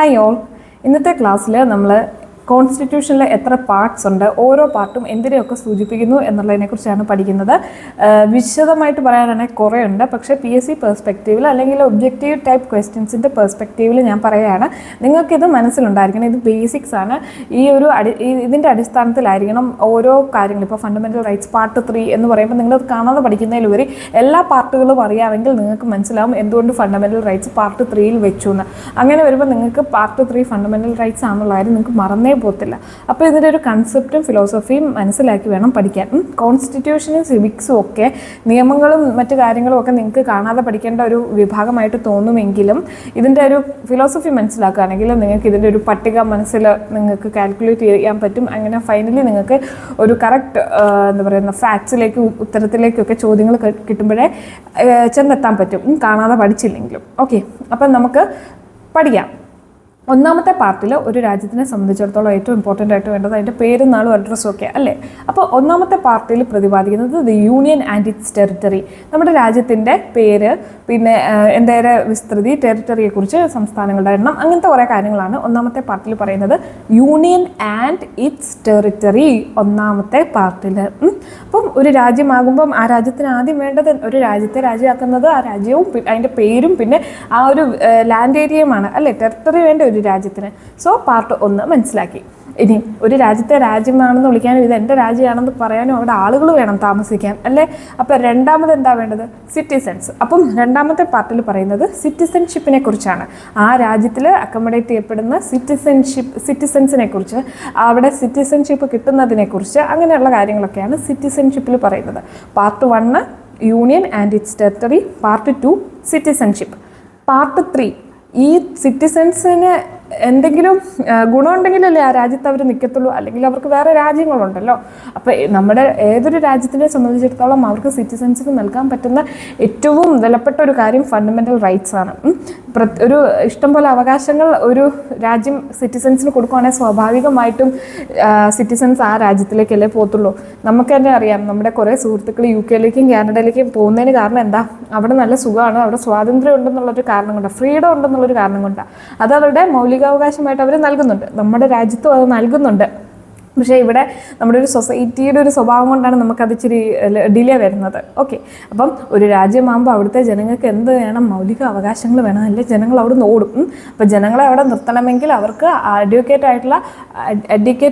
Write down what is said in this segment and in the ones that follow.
Hi all. ഇന്നത്തെ ക്ലാസ്സിൽ നമ്മൾ കോൺസ്റ്റിറ്റ്യൂഷനിൽ എത്ര പാർട്സ് ഉണ്ട്, ഓരോ പാർട്ടും എന്തിനെയൊക്കെ സൂചിപ്പിക്കുന്നു എന്നുള്ളതിനെക്കുറിച്ചാണ് പഠിക്കുന്നത്. വിശദമായിട്ട് പറയാനാണെങ്കിൽ കുറേ ഉണ്ട്, പക്ഷേ PSC പെർസ്പെക്റ്റീവിൽ അല്ലെങ്കിൽ ഒബ്ജക്റ്റീവ് ടൈപ്പ് ക്വസ്റ്റ്യൻസിൻ്റെ പെർസ്പെക്റ്റീവിൽ ഞാൻ പറയുകയാണ്. നിങ്ങൾക്കിത് മനസ്സിലുണ്ടായിരിക്കണം. ഇത് ബേസിക്സ് ആണ്. ഇതിൻ്റെ അടിസ്ഥാനത്തിലായിരിക്കണം ഓരോ കാര്യങ്ങളും. ഇപ്പോൾ ഫണ്ടമെൻ്റൽ റൈറ്റ്സ് പാർട്ട് 3 എന്ന് പറയുമ്പോൾ നിങ്ങളത് കാണാതെ പഠിക്കുന്നതിലുപരി എല്ലാ പാർട്ടുകളും അറിയാമെങ്കിൽ നിങ്ങൾക്ക് മനസ്സിലാവും എന്തുകൊണ്ട് ഫണ്ടമെൻ്റൽ റൈറ്റ്സ് പാർട്ട് 3യിൽ വെച്ചു എന്ന്. അങ്ങനെ വരുമ്പോൾ നിങ്ങൾക്ക് പാർട്ട് 3 ഫണ്ടമെൻ്റൽ റൈറ്റ്സ് ആണെന്നുള്ള കാര്യം നിങ്ങൾക്ക് മറന്നേ പോകത്തില്ല. അപ്പോൾ ഇതിൻ്റെ ഒരു കൺസെപ്റ്റും ഫിലോസഫിയും മനസ്സിലാക്കി വേണം പഠിക്കാൻ. കോൺസ്റ്റിറ്റ്യൂഷനും സിവിക്സും ഒക്കെ നിയമങ്ങളും മറ്റു കാര്യങ്ങളും ഒക്കെ നിങ്ങൾക്ക് കാണാതെ പഠിക്കേണ്ട ഒരു വിഭാഗമായിട്ട് തോന്നുമെങ്കിലും ഇതിൻ്റെ ഒരു ഫിലോസഫി മനസ്സിലാക്കുകയാണെങ്കിൽ നിങ്ങൾക്ക് ഇതിൻ്റെ ഒരു പട്ടിക മനസ്സിൽ നിങ്ങൾക്ക് കാൽക്കുലേറ്റ് ചെയ്യാൻ പറ്റും. അങ്ങനെ ഫൈനലി നിങ്ങൾക്ക് ഒരു കറക്റ്റ് എന്താ പറയുന്ന ഫാക്ട്സിലേക്ക് ഉത്തരത്തിലേക്കൊക്കെ ചോദ്യങ്ങൾ കിട്ടുമ്പോഴേ ചെന്നെത്താൻ പറ്റും, കാണാതെ പഠിച്ചില്ലെങ്കിലും. ഓക്കെ, അപ്പം നമുക്ക് പഠിക്കാം. ഒന്നാമത്തെ പാർട്ടിൽ ഒരു രാജ്യത്തിനെ സംബന്ധിച്ചിടത്തോളം ഏറ്റവും ഇമ്പോർട്ടൻ്റ് ആയിട്ട് വേണ്ടത് അതിൻ്റെ പേരും നാളും അഡ്രസ്സും ഒക്കെ അല്ലേ. അപ്പോൾ ഒന്നാമത്തെ പാർട്ടിൽ പ്രതിപാദിക്കുന്നത് the union and it's territory, നമ്മുടെ രാജ്യത്തിൻ്റെ പേര്, പിന്നെ എന്തേറെ വിസ്തൃതി, ടെറിട്ടറിയെക്കുറിച്ച്, സംസ്ഥാനങ്ങളുടെ എണ്ണം, അങ്ങനത്തെ കുറേ കാര്യങ്ങളാണ് ഒന്നാമത്തെ പാർട്ടിൽ പറയുന്നത്. യൂണിയൻ ആൻഡ് ഇറ്റ്സ് ടെറിട്ടറി ഒന്നാമത്തെ പാർട്ടിൽ. അപ്പം ഒരു രാജ്യമാകുമ്പം ആ രാജ്യത്തിന് ആദ്യം വേണ്ടത്, ഒരു രാജ്യത്തെ രാജ്യമാക്കുന്നത് ആ രാജ്യവും അതിൻ്റെ പേരും പിന്നെ ആ ഒരു ലാൻഡ് ഏരിയയുമാണ് അല്ലേ. ടെറിട്ടറി വേണ്ട ഒരു രാജ്യത്തിന്. സോ പാർട്ട് 1 മനസ്സിലാക്കി. ഇനി ഒരു രാജ്യത്തെ രാജ്യമാണെന്ന് വിളിക്കാനും ഇത് എൻ്റെ രാജ്യമാണെന്ന് പറയാനും അവിടെ ആളുകൾ വേണം താമസിക്കാൻ അല്ലേ. അപ്പോൾ രണ്ടാമത് എന്താ വേണ്ടത്? സിറ്റിസൺസ്. അപ്പം രണ്ടാമത്തെ പാർട്ടിൽ പറയുന്നത് സിറ്റിസൺഷിപ്പിനെ കുറിച്ചാണ്. ആ രാജ്യത്തിൽ അക്കോമഡേറ്റ് ചെയ്യപ്പെടുന്ന സിറ്റിസൺസിനെ കുറിച്ച്, അവിടെ സിറ്റിസൺഷിപ്പ് കിട്ടുന്നതിനെക്കുറിച്ച്, അങ്ങനെയുള്ള കാര്യങ്ങളൊക്കെയാണ് സിറ്റിസൺഷിപ്പിൽ പറയുന്നത്. Part 1 union and it's territory, part 2 citizenship. Part 3 ഈ സിറ്റിസൺസിന് എന്തെങ്കിലും ഗുണമുണ്ടെങ്കിലല്ലേ ആ രാജ്യത്ത് അവർ നിൽക്കത്തുള്ളൂ, അല്ലെങ്കിൽ അവർക്ക് വേറെ രാജ്യങ്ങളുണ്ടല്ലോ. അപ്പോൾ നമ്മുടെ ഏതൊരു രാജ്യത്തിനെ സംബന്ധിച്ചിടത്തോളം അവർക്ക് സിറ്റിസൺസിന് നൽകാൻ പറ്റുന്ന ഏറ്റവും വിലപ്പെട്ട ഒരു കാര്യം ഫണ്ടമെൻ്റൽ റൈറ്റ്സ് ആണ്. ഒരു ഇഷ്ടംപോലെ അവകാശങ്ങൾ ഒരു രാജ്യം സിറ്റിസൺസിന് കൊടുക്കുകയാണെങ്കിൽ സ്വാഭാവികമായിട്ടും സിറ്റിസൺസ് ആ രാജ്യത്തിലേക്കല്ലേ പോകത്തുള്ളൂ. നമുക്ക് തന്നെ അറിയാം, നമ്മുടെ കുറേ സുഹൃത്തുക്കൾ UK-ലേക്കും കാനഡയിലേക്കും പോകുന്നതിന് കാരണം എന്താ? അവിടെ നല്ല സുഖമാണ്, അവിടെ സ്വാതന്ത്ര്യം ഉണ്ടെന്നുള്ളൊരു കാരണം കൊണ്ടാണ്, ഫ്രീഡം ഉണ്ടെന്നുള്ളൊരു കാരണം കൊണ്ടാണ്. അത് അവരുടെ മൗലികാവകാശമായിട്ട് അവർ നൽകുന്നുണ്ട്, നമ്മുടെ രാജ്യത്തും അത് നൽകുന്നുണ്ട്. പക്ഷേ ഇവിടെ നമ്മുടെ ഒരു സൊസൈറ്റിയുടെ ഒരു സ്വഭാവം കൊണ്ടാണ് നമുക്കത് ഇച്ചിരി ഡിലേ വരുന്നത്. ഓക്കെ, അപ്പം ഒരു രാജ്യമാകുമ്പോൾ അവിടുത്തെ ജനങ്ങൾക്ക് എന്ത് വേണം? മൗലിക അവകാശങ്ങൾ വേണം, അല്ലെങ്കിൽ ജനങ്ങൾ അവിടെ നിന്ന് ഓടും. അപ്പം ജനങ്ങളെ അവിടെ നിർത്തണമെങ്കിൽ അവർക്ക് എഡ്യൂക്കേറ്റ്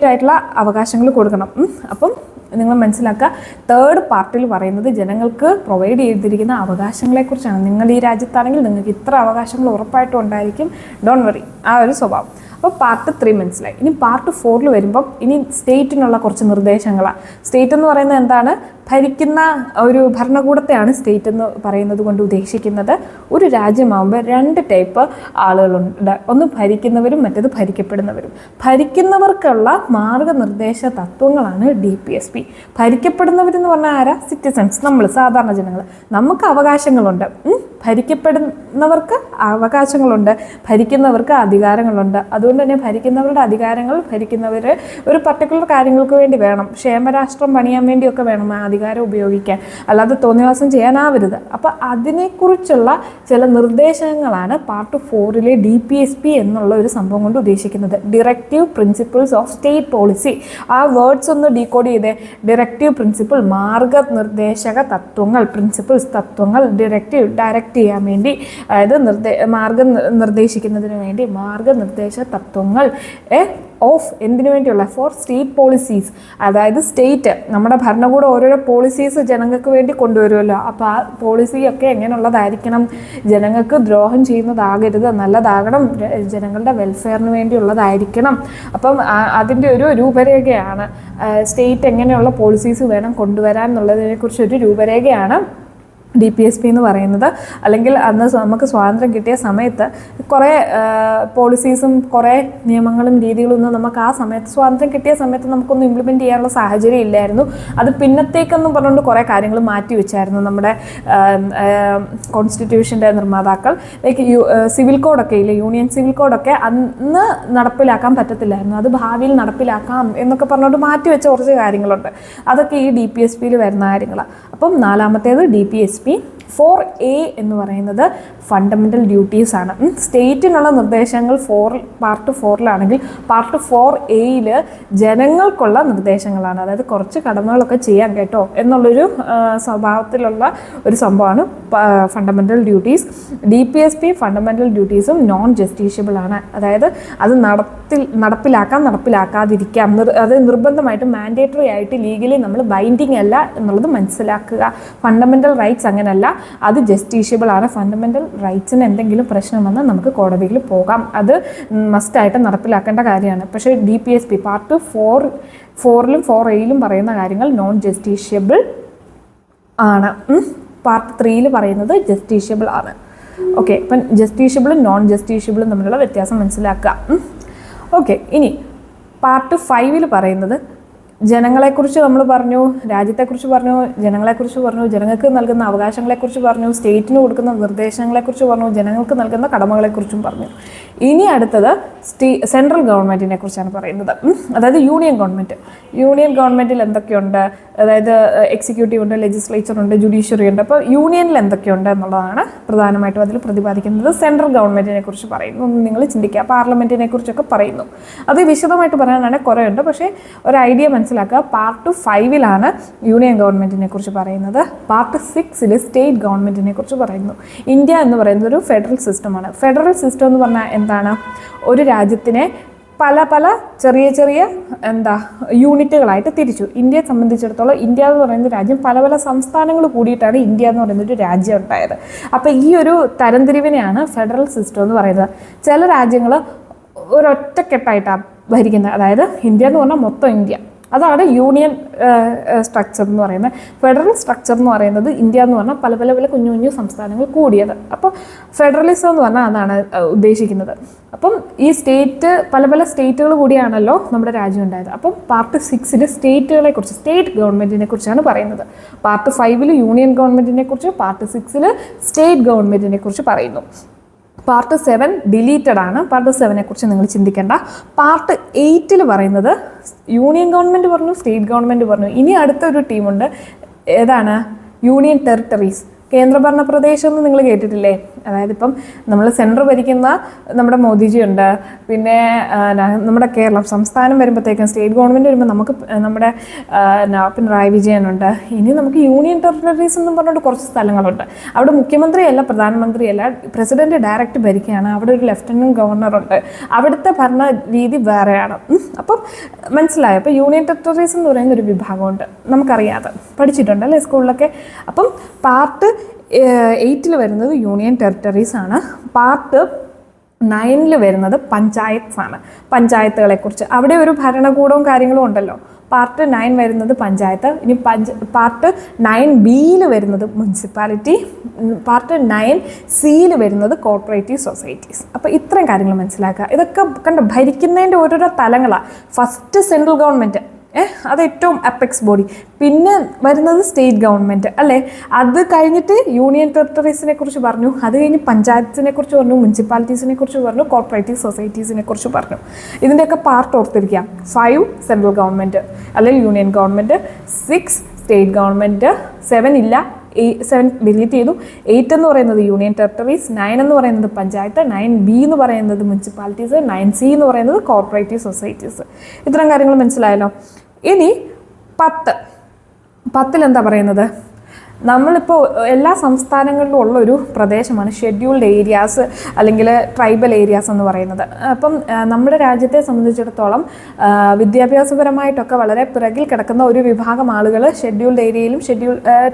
ആയിട്ടുള്ള അവകാശങ്ങൾ കൊടുക്കണം. അപ്പം നിങ്ങൾ മനസ്സിലാക്കുക, തേർഡ് പാർട്ടിൽ പറയുന്നത് ജനങ്ങൾക്ക് പ്രൊവൈഡ് ചെയ്തിരിക്കുന്ന അവകാശങ്ങളെക്കുറിച്ചാണ്. നിങ്ങൾ ഈ രാജ്യത്താണെങ്കിൽ നിങ്ങൾക്ക് ഇത്ര അവകാശങ്ങൾ ഉറപ്പായിട്ടും ഉണ്ടായിരിക്കും, ഡോണ്ട് വറി, ആ ഒരു സ്വഭാവം. അപ്പോൾ പാർട്ട് 3 മനസ്സിലായി. ഇനി പാർട്ട് 4 വരുമ്പം ഇനി സ്റ്റേറ്റിനുള്ള കുറച്ച് നിർദ്ദേശങ്ങളാണ്. സ്റ്റേറ്റ് എന്ന് പറയുന്നത് എന്താണ്? ഭരിക്കുന്ന ഒരു ഭരണകൂടത്തെയാണ് സ്റ്റേറ്റ് എന്ന് പറയുന്നത് കൊണ്ട് ഉദ്ദേശിക്കുന്നത്. ഒരു രാജ്യമാകുമ്പോൾ 2 ടൈപ്പ് ആളുകളുണ്ട്, ഒന്ന് ഭരിക്കുന്നവരും മറ്റേത് ഭരിക്കപ്പെടുന്നവരും. ഭരിക്കുന്നവർക്കുള്ള മാർഗനിർദ്ദേശ തത്വങ്ങളാണ് DPSP. ഭരിക്കപ്പെടുന്നവരെന്ന് പറഞ്ഞാൽ ആരാ? സിറ്റിസൺസ്, നമ്മൾ സാധാരണ ജനങ്ങൾ. നമുക്ക് അവകാശങ്ങളുണ്ട്, ഭരിക്കപ്പെടുന്നവർക്ക് അവകാശങ്ങളുണ്ട്, ഭരിക്കുന്നവർക്ക് അധികാരങ്ങളുണ്ട്. അതുകൊണ്ട് തന്നെ ഭരിക്കുന്നവരുടെ അധികാരങ്ങൾ ഭരിക്കുന്നവർ ഒരു പർട്ടിക്കുലർ കാര്യങ്ങൾക്ക് വേണ്ടി വേണം, ക്ഷേമരാഷ്ട്രം പണിയാൻ വേണ്ടിയൊക്കെ വേണം ആ അധികാരം ഉപയോഗിക്കാൻ, അല്ലാതെ തോന്നിവാസം ചെയ്യാനാവരുത്. അപ്പോൾ അതിനെക്കുറിച്ചുള്ള ചില നിർദ്ദേശങ്ങളാണ് പാർട്ട് 4 DPSP എന്നുള്ള ഒരു സംഭവം കൊണ്ട് ഉദ്ദേശിക്കുന്നത്. Directive principles of state policy. ആ വേർഡ്സ് ഒന്ന് ഡീകോഡ് ചെയ്തേ. ഡിറക്റ്റീവ് പ്രിൻസിപ്പിൾ, മാർഗനിർദ്ദേശക തത്വങ്ങൾ, പ്രിൻസിപ്പിൾസ് തത്വങ്ങൾ, ഡയറക്റ്റ് ചെയ്യാൻ വേണ്ടി, അതായത് നിർദ്ദേശിക്കുന്നതിന് വേണ്ടി മാർഗനിർദ്ദേശ തത്വങ്ങൾ ഓഫ് എന്തിനു വേണ്ടിയുള്ള? For state policies. അതായത് സ്റ്റേറ്റ്, നമ്മുടെ ഭരണകൂടം ഓരോരോ പോളിസീസ് ജനങ്ങൾക്ക് വേണ്ടി കൊണ്ടുവരുമല്ലോ. അപ്പോൾ ആ പോളിസിയൊക്കെ എങ്ങനെയുള്ളതായിരിക്കണം? ജനങ്ങൾക്ക് ദ്രോഹം ചെയ്യുന്നതാകരുത്, നല്ലതാകണം, ജനങ്ങളുടെ വെൽഫെയറിന് വേണ്ടിയുള്ളതായിരിക്കണം. അപ്പം അതിൻ്റെ ഒരു രൂപരേഖയാണ് സ്റ്റേറ്റ് എങ്ങനെയുള്ള പോളിസീസ് വേണം കൊണ്ടുവരാൻ എന്നുള്ളതിനെക്കുറിച്ചൊരു രൂപരേഖയാണ് DPSP എന്ന് പറയുന്നത്. അല്ലെങ്കിൽ അന്ന് നമുക്ക് സ്വാതന്ത്ര്യം കിട്ടിയ സമയത്ത് കുറേ പോളിസീസും കുറേ നിയമങ്ങളും രീതികളും ഒന്നും നമുക്ക് ആ സമയത്ത് സ്വാതന്ത്ര്യം കിട്ടിയ സമയത്ത് നമുക്കൊന്നും ഇംപ്ലിമെൻറ്റ് ചെയ്യാനുള്ള സാഹചര്യം ഇല്ലായിരുന്നു. അത് പിന്നത്തേക്കെന്നും പറഞ്ഞുകൊണ്ട് കുറേ കാര്യങ്ങൾ മാറ്റി വെച്ചായിരുന്നു നമ്മുടെ കോൺസ്റ്റിറ്റ്യൂഷൻ്റെ നിർമ്മാതാക്കൾ. ലൈക്ക് സിവിൽ കോഡൊക്കെ ഇല്ലേ, യൂണിയൻ സിവിൽ കോഡൊക്കെ അന്ന് നടപ്പിലാക്കാൻ പറ്റത്തില്ലായിരുന്നു, അത് ഭാവിയിൽ നടപ്പിലാക്കാം എന്നൊക്കെ പറഞ്ഞുകൊണ്ട് മാറ്റി വെച്ച കുറച്ച് കാര്യങ്ങളുണ്ട്. അതൊക്കെ ഈ DPSPയിൽ വരുന്ന കാര്യങ്ങളാണ്. അപ്പം നാലാമത്തേത് DPSP 4A എന്ന് പറയുന്നത് ഫണ്ടമെൻ്റൽ ഡ്യൂട്ടീസ് ആണ്. സ്റ്റേറ്റിനുള്ള നിർദ്ദേശങ്ങൾ പാർട്ട് 4-ലാണെങ്കിൽ പാർട്ട് 4A-യിൽ ജനങ്ങൾക്കുള്ള നിർദ്ദേശങ്ങളാണ്. അതായത് കുറച്ച് കടമകളൊക്കെ ചെയ്യാൻ കേട്ടോ എന്നുള്ളൊരു സ്വഭാവത്തിലുള്ള ഒരു സംഭവമാണ് ഫണ്ടമെൻ്റൽ ഡ്യൂട്ടീസ്. DPSP ഫണ്ടമെൻ്റൽ ഡ്യൂട്ടീസും നോൺ ജസ്റ്റീഷ്യബിൾ ആണ്. അതായത് അത് നടപ്പിലാക്കാതിരിക്കാം. അത് നിർബന്ധമായിട്ടും മാൻഡേറ്ററി ആയിട്ട് ലീഗലി നമ്മൾ ബൈൻഡിങ് അല്ല എന്നുള്ളത് മനസ്സിലാക്കുക. ഫണ്ടമെൻ്റൽ റൈറ്റ്സ് അങ്ങനെയല്ല, അത് ജസ്റ്റീഷ്യബിൾ ആണ്. ഫണ്ടമെൻ്റൽ റൈറ്റ്സിന് എന്തെങ്കിലും പ്രശ്നം വന്നാൽ നമുക്ക് കോടതിയിൽ പോകാം. അത് മസ്റ്റായിട്ട് നടപ്പിലാക്കേണ്ട കാര്യമാണ്. പക്ഷേ DPSP പാർട്ട് 4-ലും 4A-ലും പറയുന്ന കാര്യങ്ങൾ നോൺ ജസ്റ്റീഷ്യബിൾ ആണ്. പാർട്ട് 3-ൽ പറയുന്നത് ജസ്റ്റീഷ്യബിൾ ആണ്. ഓക്കെ, അപ്പം ജസ്റ്റീഷ്യബിളും നോൺ ജസ്റ്റീഷ്യബിളും തമ്മിലുള്ള വ്യത്യാസം മനസ്സിലാക്കുക. ഓക്കെ, ഇനി പാർട്ട് 5-ൽ പറയുന്നത് ജനങ്ങളെക്കുറിച്ച് നമ്മൾ പറഞ്ഞു, രാജ്യത്തെക്കുറിച്ച് പറഞ്ഞു, ജനങ്ങളെക്കുറിച്ച് പറഞ്ഞു, ജനങ്ങൾക്ക് നൽകുന്ന അവകാശങ്ങളെക്കുറിച്ച് പറഞ്ഞു, സ്റ്റേറ്റിന് കൊടുക്കുന്ന നിർദ്ദേശങ്ങളെക്കുറിച്ച് പറഞ്ഞു, ജനങ്ങൾക്ക് നൽകുന്ന കടമകളെക്കുറിച്ചും പറഞ്ഞു. ഇനി അടുത്തത് സെൻട്രൽ ഗവൺമെൻറ്റിനെ കുറിച്ചാണ് പറയുന്നത്. അതായത് യൂണിയൻ ഗവൺമെൻറ്റിൽ എന്തൊക്കെയുണ്ട്, അതായത് എക്സിക്യൂട്ടീവ് ഉണ്ട്, ലെജിസ്ലേച്ചർ ഉണ്ട്, ജുഡീഷ്യറി ഉണ്ട്. അപ്പോൾ യൂണിയനിൽ എന്തൊക്കെയുണ്ട് എന്നുള്ളതാണ് പ്രധാനമായിട്ടും അതിൽ പ്രതിപാദിക്കുന്നത്. സെൻട്രൽ ഗവൺമെൻറ്റിനെ കുറിച്ച് പറയുന്നു. ഒന്ന് നിങ്ങൾ ചിന്തിക്കുക, പാർലമെൻറ്റിനെ കുറിച്ചൊക്കെ പറയുന്നു. അത് വിശദമായിട്ട് പറയാനാണെങ്കിൽ കുറേ ഉണ്ട്, പക്ഷേ ഒരു ഐഡിയ മനസ്സിലാക്കുക. പാർട്ട് 5-ലാണ് യൂണിയൻ ഗവൺമെൻറ്റിനെ കുറിച്ച് പറയുന്നത്. പാർട്ട് 6-ൽ സ്റ്റേറ്റ് ഗവൺമെൻറ്റിനെ കുറിച്ച് പറയുന്നു. ഇന്ത്യ എന്ന് പറയുന്നത് ഒരു ഫെഡറൽ സിസ്റ്റമാണ്. ഫെഡറൽ സിസ്റ്റം എന്ന് പറഞ്ഞാൽ എന്താണ്? ഒരു രാജ്യത്തിനെ പല ചെറിയ യൂണിറ്റുകളായിട്ട് തിരിച്ചു. ഇന്ത്യയെ സംബന്ധിച്ചിടത്തോളം ഇന്ത്യ എന്ന് പറയുന്ന രാജ്യം പല സംസ്ഥാനങ്ങൾ കൂടിയിട്ടാണ് ഇന്ത്യ എന്ന് പറയുന്നൊരു രാജ്യം ഉണ്ടായത്. അപ്പോൾ ഈ ഒരു തരംതിരിവിനെയാണ് ഫെഡറൽ സിസ്റ്റം എന്ന് പറയുന്നത്. ചില രാജ്യങ്ങൾ ഒരൊറ്റക്കെട്ടായിട്ടാണ് ഭരിക്കുന്നത്. അതായത് ഇന്ത്യ എന്ന് പറഞ്ഞാൽ മൊത്തം ഇന്ത്യ, അതാണ് യൂണിയൻ സ്ട്രക്ചർ എന്ന് പറയുന്നത്. ഫെഡറൽ സ്ട്രക്ചർ എന്ന് പറയുന്നത് ഇന്ത്യ എന്ന് പറഞ്ഞാൽ പല കുഞ്ഞു സംസ്ഥാനങ്ങൾ കൂടിയത്. അപ്പോൾ ഫെഡറലിസം എന്ന് പറഞ്ഞാൽ അതാണ് ഉദ്ദേശിക്കുന്നത്. അപ്പം ഈ പല സ്റ്റേറ്റുകൾ കൂടിയാണല്ലോ നമ്മുടെ രാജ്യം ഉണ്ടായത്. അപ്പം പാർട്ട് 6-ൽ സ്റ്റേറ്റ് ഗവൺമെൻറ്റിനെ കുറിച്ചാണ് പറയുന്നത്. പാർട്ട് 5-ൽ യൂണിയൻ ഗവൺമെൻറ്റിനെ കുറിച്ച്, പാർട്ട് 6-ൽ സ്റ്റേറ്റ് ഗവൺമെൻറ്റിനെ കുറിച്ച് പറയുന്നു. പാർട്ട് 7 ഡിലീറ്റഡ് ആണ്. പാർട്ട് 7-നെ കുറിച്ച് നിങ്ങൾ ചിന്തിക്കേണ്ട. പാർട്ട് 8-ൽ പറയുന്നത് യൂണിയൻ ഗവൺമെൻറ് പറഞ്ഞു, സ്റ്റേറ്റ് ഗവൺമെൻറ് പറഞ്ഞു. ഇനി അടുത്തൊരു ടീമുണ്ട്. ഏതാണ്? യൂണിയൻ ടെറിട്ടറീസ്, കേന്ദ്രഭരണ പ്രദേശം എന്ന് നിങ്ങൾ കേട്ടിട്ടില്ലേ? അതായത് ഇപ്പം നമ്മൾ സെൻട്രൽ ഭരിക്കുന്ന നമ്മുടെ മോദിജി ഉണ്ട്, പിന്നെ നമ്മുടെ കേരളം സംസ്ഥാനം വരുമ്പോഴത്തേക്കും സ്റ്റേറ്റ് ഗവൺമെൻറ് വരുമ്പോൾ നമുക്ക് നമ്മുടെ പിണറായി വിജയനുണ്ട്. ഇനി നമുക്ക് യൂണിയൻ ടെറിട്ടറീസ് എന്നും പറഞ്ഞിട്ട് കുറച്ച് സ്ഥലങ്ങളുണ്ട്. അവിടെ മുഖ്യമന്ത്രിയല്ല, പ്രധാനമന്ത്രിയല്ല, പ്രസിഡന്റ് ഡയറക്റ്റ് ഭരിക്കുകയാണ്. അവിടെ ഒരു ലഫ്റ്റനന്റ് ഗവർണറുണ്ട്. അവിടുത്തെ ഭരണ രീതി വേറെയാണ്. അപ്പം മനസ്സിലായോ? അപ്പോൾ യൂണിയൻ ടെറിട്ടറീസ് എന്ന് പറയുന്ന ഒരു വിഭാഗമുണ്ട്, നമുക്കറിയാതെ പഠിച്ചിട്ടുണ്ട് അല്ലേ സ്കൂളിലൊക്കെ. അപ്പം പാർട്ട് 8-ൽ വരുന്നത് യൂണിയൻ ടെറിട്ടറീസ് ആണ്. പാർട്ട് 9-ൽ വരുന്നത് പഞ്ചായത്ത്സ് ആണ്. പഞ്ചായത്തുകളെക്കുറിച്ച് അവിടെ ഒരു ഭരണകൂടവും കാര്യങ്ങളും ഉണ്ടല്ലോ. പാർട്ട് 9 വരുന്നത് പഞ്ചായത്ത്. ഇനി പാർട്ട് 9B-യിൽ വരുന്നത് മുനിസിപ്പാലിറ്റി. പാർട്ട് 9C-ൽ വരുന്നത് കോർപ്പറേറ്റീവ് സൊസൈറ്റീസ്. അപ്പോൾ ഇത്രയും കാര്യങ്ങൾ മനസ്സിലാക്കുക. ഇതൊക്കെ കണ്ട് ഭരിക്കുന്നതിൻ്റെ ഓരോരോ തലങ്ങളാണ്. ഫസ്റ്റ് സെൻട്രൽ ഗവൺമെൻറ്, അത് ഏറ്റവും അപ്പെക്സ് ബോഡി. പിന്നെ വരുന്നത് സ്റ്റേറ്റ് ഗവൺമെൻറ് അല്ലേ. അത് കഴിഞ്ഞിട്ട് യൂണിയൻ ടെറിട്ടറീസിനെ കുറിച്ച് പറഞ്ഞു. അത് കഴിഞ്ഞ് പഞ്ചായത്തിനെ കുറിച്ച് പറഞ്ഞു, മുനിസിപ്പാലിറ്റീസിനെ കുറിച്ച് പറഞ്ഞു, കോർപ്പറേറ്റീവ് സൊസൈറ്റീസിനെ കുറിച്ച് പറഞ്ഞു. ഇതിൻ്റെയൊക്കെ പാർട്ട് ഓർത്തിരിക്കാം. 5 സെൻട്രൽ ഗവൺമെൻറ് അല്ലെങ്കിൽ യൂണിയൻ ഗവൺമെൻറ്, 6 സ്റ്റേറ്റ് ഗവൺമെൻറ്, 7 ഇല്ല, 7 ഡിലീറ്റ് ചെയ്തു. 8 എന്ന് പറയുന്നത് യൂണിയൻ ടെറിട്ടറീസ്, 9 എന്ന് പറയുന്നത് പഞ്ചായത്ത്, 9B എന്ന് പറയുന്നത് മുനിസിപ്പാലിറ്റീസ്, 9C എന്ന് പറയുന്നത് കോർപ്പറേറ്റീവ് സൊസൈറ്റീസ്. ഇത്തരം കാര്യങ്ങൾ മനസ്സിലായല്ലോ. ഇനി 10 എന്താ പറയുന്നത്? നമ്മളിപ്പോൾ എല്ലാ സംസ്ഥാനങ്ങളിലും ഉള്ളൊരു പ്രദേശമാണ് ഷെഡ്യൂൾഡ് ഏരിയാസ് അല്ലെങ്കിൽ ട്രൈബൽ ഏരിയാസ് എന്ന് പറയുന്നത്. അപ്പം നമ്മുടെ രാജ്യത്തെ സംബന്ധിച്ചിടത്തോളം വിദ്യാഭ്യാസപരമായിട്ടൊക്കെ വളരെ പിറകിൽ കിടക്കുന്ന ഒരു വിഭാഗം ആളുകൾ ഷെഡ്യൂൾഡ് ഏരിയയിലും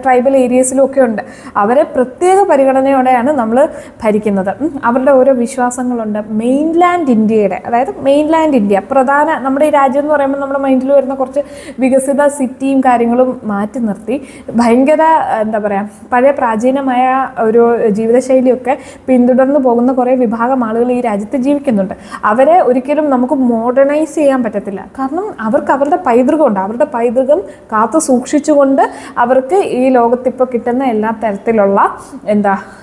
ട്രൈബൽ ഏരിയസിലും ഒക്കെ ഉണ്ട്. അവരെ പ്രത്യേക പരിഗണനയോടെയാണ് നമ്മൾ ഭരിക്കുന്നത്. അവരുടെ ഓരോ വിശ്വാസങ്ങളുണ്ട്. മെയിൻലാൻഡ് ഇന്ത്യയുടെ, അതായത് മെയിൻലാൻഡ് ഇന്ത്യ പ്രധാന നമ്മുടെ ഈ രാജ്യം എന്ന് പറയുമ്പോൾ നമ്മുടെ മൈൻഡിൽ വരുന്ന കുറച്ച് വികസിത സിറ്റിയും കാര്യങ്ങളും മാറ്റി നിർത്തി ഭയങ്കര എന്താ പറയുക പഴയ പ്രാചീനമായ ഒരു ജീവിതശൈലിയൊക്കെ പിന്തുടർന്ന് പോകുന്ന കുറേ വിഭാഗം ആളുകൾ ഈ രാജ്യത്ത് ജീവിക്കുന്നുണ്ട്. അവരെ ഒരിക്കലും നമുക്ക് മോഡേണൈസ് ചെയ്യാൻ പറ്റത്തില്ല. കാരണം അവർക്ക് അവരുടെ പൈതൃകമുണ്ട്. അവരുടെ പൈതൃകം കാത്തു സൂക്ഷിച്ചുകൊണ്ട് അവർക്ക് ഈ ലോകത്തിപ്പോൾ കിട്ടുന്ന എല്ലാ തരത്തിലുള്ള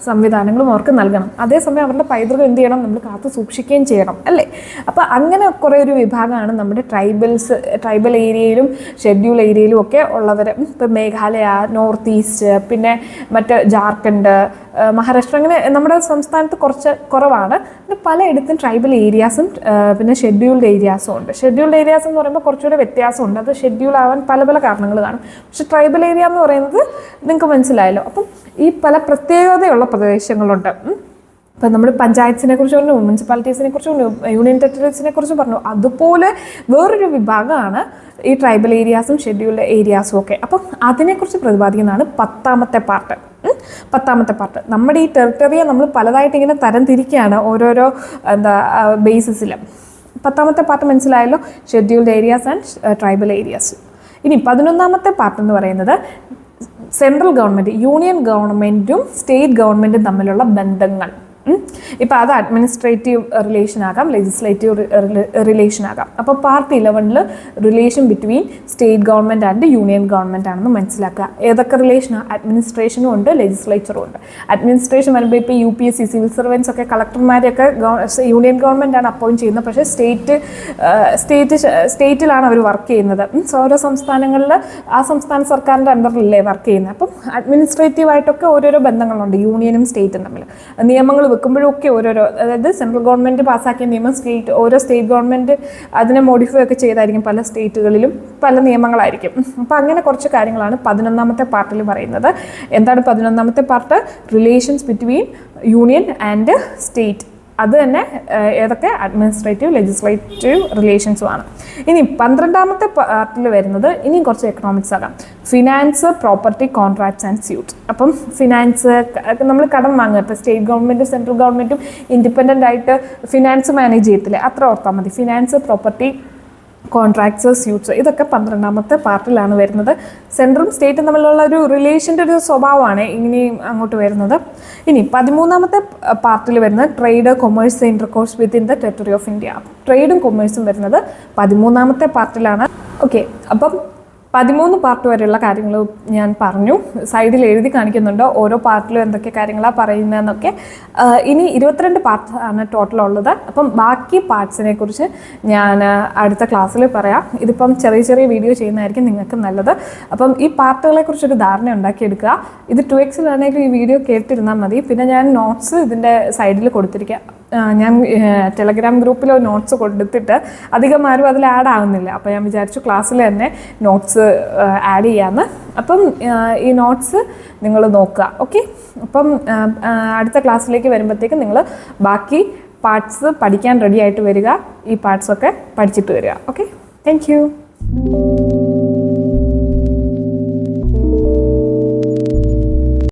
സംവിധാനങ്ങളും അവർക്ക് നൽകണം. അതേസമയം അവരുടെ പൈതൃകം എന്ത് ചെയ്യണം? നമ്മൾ കാത്തു സൂക്ഷിക്കുകയും ചെയ്യണം അല്ലേ. അപ്പോൾ അങ്ങനെ കുറേ ഒരു വിഭാഗമാണ് നമ്മുടെ ട്രൈബൽ ഏരിയയിലും ഷെഡ്യൂൾ ഏരിയയിലും ഒക്കെ ഉള്ളവർ. ഇപ്പോൾ മേഘാലയ, നോർത്ത് ഈസ്റ്റ്, കച്ച്, പിന്നെ മറ്റ് ജാർഖണ്ഡ്, മഹാരാഷ്ട്ര, അങ്ങനെ നമ്മുടെ സംസ്ഥാനത്ത് കുറച്ച് കുറവാണ്. പിന്നെ പലയിടത്തും ട്രൈബൽ ഏരിയാസും പിന്നെ ഷെഡ്യൂൾഡ് ഏരിയാസും ഉണ്ട്. ഷെഡ്യൂൾഡ് ഏരിയാസ് എന്ന് പറയുമ്പോൾ കുറച്ചുകൂടെ വ്യത്യാസമുണ്ട്. അത് ഷെഡ്യൂൾ ആവാൻ പല പല കാരണങ്ങൾ കാണും. പക്ഷെ ട്രൈബൽ ഏരിയ എന്ന് പറയുന്നത് നിങ്ങൾക്ക് മനസ്സിലായല്ലോ. അപ്പം ഈ പല പ്രത്യേകതയുള്ള പ്രദേശങ്ങളുണ്ട്. ഇപ്പം നമ്മൾ പഞ്ചായത്തിനെ കുറിച്ച് പറഞ്ഞു, മുനിസിപ്പാലിറ്റീസിനെ കുറിച്ച് പറഞ്ഞു, യൂണിയൻ ടെറിട്ടറീസിനെ കുറിച്ച് പറഞ്ഞു. അതുപോലെ വേറൊരു വിഭാഗമാണ് ഈ ട്രൈബൽ ഏരിയാസും ഷെഡ്യൂൾഡ് ഏരിയാസും ഒക്കെ. അപ്പം അതിനെക്കുറിച്ച് പ്രതിപാദിക്കുന്നതാണ് 10ാമത്തെ പാർട്ട്. 10ാമത്തെ പാർട്ട് നമ്മുടെ ഈ ടെറിട്ടറിയെ നമ്മൾ പലതായിട്ട് ഇങ്ങനെ തരം തിരിക്കുകയാണ് ഓരോരോ ബേസിസിൽ. 10ാമത്തെ പാർട്ട് മനസ്സിലായല്ലോ, scheduled areas and tribal areas. ഇനി 11ാമത്തെ പാർട്ട് എന്ന് പറയുന്നത് സെൻട്രൽ ഗവൺമെൻറ്, യൂണിയൻ ഗവൺമെൻറ്റും സ്റ്റേറ്റ് ഗവൺമെൻറ്റും തമ്മിലുള്ള ബന്ധങ്ങൾ. ഇപ്പോൾ അത് അഡ്മിനിസ്ട്രേറ്റീവ് റിലേഷൻ ആകാം, ലെജിസ്ലേറ്റീവ് റിലേഷൻ ആകാം. അപ്പോൾ part 11 relation between state government and union government ആണെന്ന് മനസ്സിലാക്കുക. ഏതൊക്കെ റിലേഷനാണ്? അഡ്മിനിസ്ട്രേഷനും ഉണ്ട്, ലെജിസ്ലേച്ചറും ഉണ്ട്. അഡ്മിനിസ്ട്രേഷൻ വരുമ്പോൾ ഇപ്പോൾ UPSC, സിവിൽ സർവൻസ് ഒക്കെ കളക്ടർമാരെയൊക്കെ യൂണിയൻ ഗവൺമെൻറ് ആണ് അപ്പോയിൻറ്റ് ചെയ്യുന്നത്. പക്ഷേ സ്റ്റേറ്റിലാണ് അവർ വർക്ക് ചെയ്യുന്നത്. ഓരോ സംസ്ഥാനങ്ങളിൽ ആ സംസ്ഥാന സർക്കാരിൻ്റെ അണ്ടറിലല്ലേ വർക്ക് ചെയ്യുന്നത്. അപ്പം അഡ്മിനിസ്ട്രേറ്റീവായിട്ടൊക്കെ ഓരോരോ ബന്ധങ്ങളുണ്ട് യൂണിയനും സ്റ്റേറ്റും തമ്മിൽ. നിയമങ്ങൾ വെക്കുമ്പോഴൊക്കെ ഓരോരോ, അതായത് സെൻട്രൽ ഗവൺമെൻറ് പാസ്സാക്കിയ നിയമം ഓരോ സ്റ്റേറ്റ് ഗവൺമെൻറ് അതിനെ മോഡിഫൈ ഒക്കെ ചെയ്തായിരിക്കും. പല സ്റ്റേറ്റുകളിലും പല നിയമങ്ങളായിരിക്കും. അപ്പോൾ അങ്ങനെ കുറച്ച് കാര്യങ്ങളാണ് 11ാമത്തെ പാർട്ടിൽ പറയുന്നത്. എന്താണ് 11ാമത്തെ part? Relations between union and state. അത് തന്നെ ഏതൊക്കെ? അഡ്മിനിസ്ട്രേറ്റീവ്, ലെജിസ്ലേറ്റീവ് റിലേഷൻസുമാണ്. ഇനി 12ാമത്തെ പാർട്ടിൽ വരുന്നത് ഇനിയും കുറച്ച് എക്കണോമിക്സ് ആകാം. Finance, property, contracts and suits. അപ്പം ഫിനാൻസ്, നമ്മൾ കടം വാങ്ങുക. ഇപ്പോൾ സ്റ്റേറ്റ് ഗവൺമെൻറ്റും സെൻട്രൽ ഗവൺമെൻറ്റും ഇൻഡിപെൻഡൻ്റ് ആയിട്ട് ഫിനാൻസ് മാനേജ് ചെയ്യത്തില്ലേ, അത്ര ഓർത്താൽ മതി. ഫിനാൻസ്, പ്രോപ്പർട്ടി, കോൺട്രാക്ട്സ്, സ്യൂട്ട്സ്, ഇതൊക്കെ 12ാമത്തെ പാർട്ടിലാണ് വരുന്നത്. സെൻട്രലും സ്റ്റേറ്റും തമ്മിലുള്ള ഒരു റിലേഷൻ്റെ ഒരു സ്വഭാവമാണ് ഇനിയും അങ്ങോട്ട് വരുന്നത്. ഇനി 13ാമത്തെ പാർട്ടിൽ വരുന്നത് trade, commerce, intercourse within the territory of India. ട്രേഡും കൊമേഴ്സും വരുന്നത് 13ാമത്തെ പാർട്ടിലാണ്. ഓക്കെ, അപ്പം 13 പാർട്ട് വരെയുള്ള കാര്യങ്ങൾ ഞാൻ പറഞ്ഞു. സൈഡിൽ എഴുതി കാണിക്കുന്നുണ്ട് ഓരോ പാർട്ടിലും എന്തൊക്കെ കാര്യങ്ങളാണ് പറയുന്നതെന്നൊക്കെ. ഇനി 22 പാർട്സ് ആണ് ടോട്ടൽ ഉള്ളത്. അപ്പം ബാക്കി പാർട്സിനെ കുറിച്ച് ഞാൻ അടുത്ത ക്ലാസ്സിൽ പറയാം. ഇതിപ്പം ചെറിയ ചെറിയ വീഡിയോ ചെയ്യുന്നതായിരിക്കും നിങ്ങൾക്ക് നല്ലത്. അപ്പം ഈ പാർട്ടുകളെ കുറിച്ചൊരു ധാരണ ഉണ്ടാക്കിയെടുക്കുക. ഇത് 2Xലാണെങ്കിലും ഈ വീഡിയോ കേട്ടിരുന്നാൽ മതി. പിന്നെ ഞാൻ നോട്ട്സ് ഇതിൻ്റെ സൈഡിൽ കൊടുത്തിരിക്കാം. ഞാൻ ടെലഗ്രാം ഗ്രൂപ്പിൽ നോട്ട്സ് കൊടുത്തിട്ട് അധികം ആരും അതിൽ ആഡ് ആവുന്നില്ല. അപ്പോൾ ഞാൻ വിചാരിച്ചു ക്ലാസ്സിൽ തന്നെ നോട്ട്സ് ആഡ് ചെയ്യാമെന്ന്. അപ്പം ഈ നോട്ട്സ് നിങ്ങൾ നോക്കുക. ഓക്കെ, അപ്പം അടുത്ത ക്ലാസ്സിലേക്ക് വരുമ്പോഴത്തേക്കും നിങ്ങൾ ബാക്കി പാർട്സ് പഠിക്കാൻ റെഡി ആയിട്ട് വരിക. ഈ പാർട്സൊക്കെ പഠിച്ചിട്ട് വരിക. Okay, thank you.